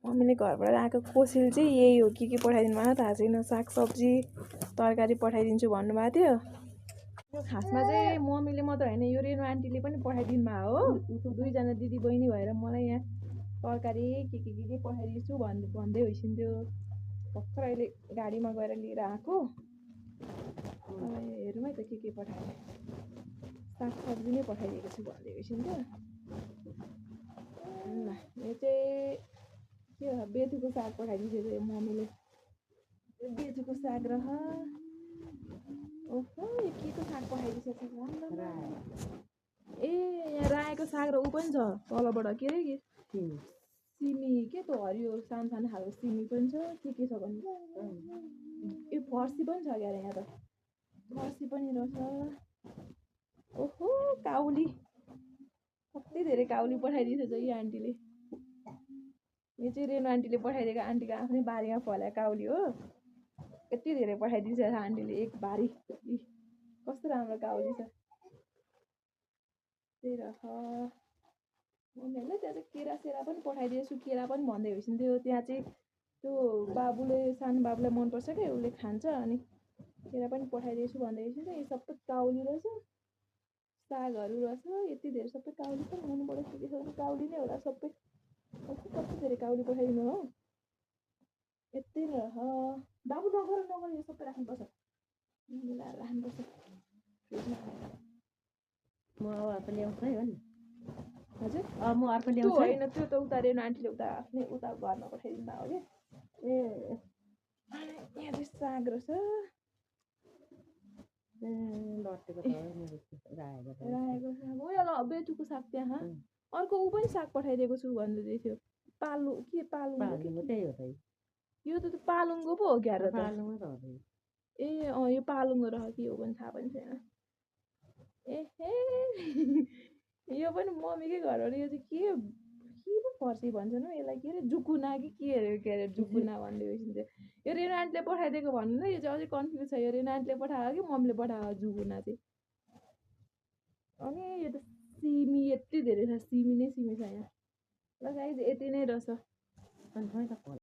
मम्मीले घरबाट आएको कोसेल चाहिँ यही हो के पठाइदिनु भएको थाहा छैन सागसब्जी तरकारी पठाइदिन्छु भन्नुभएको थियो यो खासमा चाहिँ मम्मीले मात्र होइन यो रेणु आन्टीले पनि पठाइदिनु भएको हो दुईजना दिदी बहिनी भएर मलाई यहाँ तरकारी के पठाइदिन्छु भन्दै होइसिन्थ्यो भर्खर अहिले गाडीमा गएर लिएर आएको हेरौँ है त के पठाएँ सागसब्जी नै पठाइदिएको छु भन्दै होइसिन्थ्यो ल यो चाहिँ के हो बेथुको साग पठाइदिन्छु यो मम्मीले बेथुको साग र ओहो यो के को साग पठाइदिएको छ ए यहाँ रायोको साग र ऊ पनि छ तलबाट के अरे के सिमी के त हरियो सानो सानो खालको सिमी पनि छ के छ भन्नु यो फर्सी पनि छ क्या यहाँ त फर्सी पनि रहेछ ओहो काउली कति धेरै काउली पठाइदिएछ यो आन्टीले यो चाहिँ रेणु आन्टीले पठाइदिएको आन्टीको आफ्नै बारीमा फलेको काउली हो यति धेरै पठाइदिन्छ आन्टीले एक बारी कस्तो राम्रो काउली छ त्यही रह मम्मीहरूले त्यहाँ चाहिँ केरा पनि पठाइदिएछु केरा पनि भन्दै होइसिन्थ्यो त्यहाँ चाहिँ त्यो बाबुले सानो बाबुलाई मनपर्छ क्या उसले खान्छ अनि केरा पनि पठाइदिएछु भन्दै होइसिन्थ्यो यो सबै काउली रहेछ सागहरू रहेछ यति धेरै सबै काउली पनि हुनुपर्छ के छ काउली नै होला सबै कति धेरै काउली पठाइदिनु हो यति नै रह बाबु नगर यो सबै राख्नुपर्छ मिलाएर राख्नुपर्छ फ्रिजमा म अर्को ल्याउँछु है हो नि हजुर म अर्को त्यो ल्याउँछु होइन त्यो त उता रेणु आन्टीले उता आफ्नै उता घरमा पठाइदिनु भएको हो कि ए यहाँ चाहिँ साग रहेछ लटेको त रायोको साग हो ल बेथुको साग त्यहाँ अर्को ऊ पनि साग पठाइदिएको छु भन्दै थियो पालुङ त्यही हो त यो त पालुङको पो हो क्या र त पाल्नुमा त हो ए यो पालुङको रह के हो पनि थाहा पनि छैन एहे यो पनि मम्मीकै घरबाट यो चाहिँ के पो फर्सी भन्छन् हौ यसलाई के अरे जुकुना कि के अरे जुकुना भन्दै होइसिन्थ्यो यो रेणु आन्टीले पठाइदिएको भन्नु न यो चाहिँ अझै कन्फ्युज छ यो रेणु आन्टीले पठाएको कि मम्मीले पठाएको जुकुना चाहिँ अनि यो त सिमी यति धेरै छ सिमी नै सिमी छ यहाँ ल गाइज यति नै रहेछ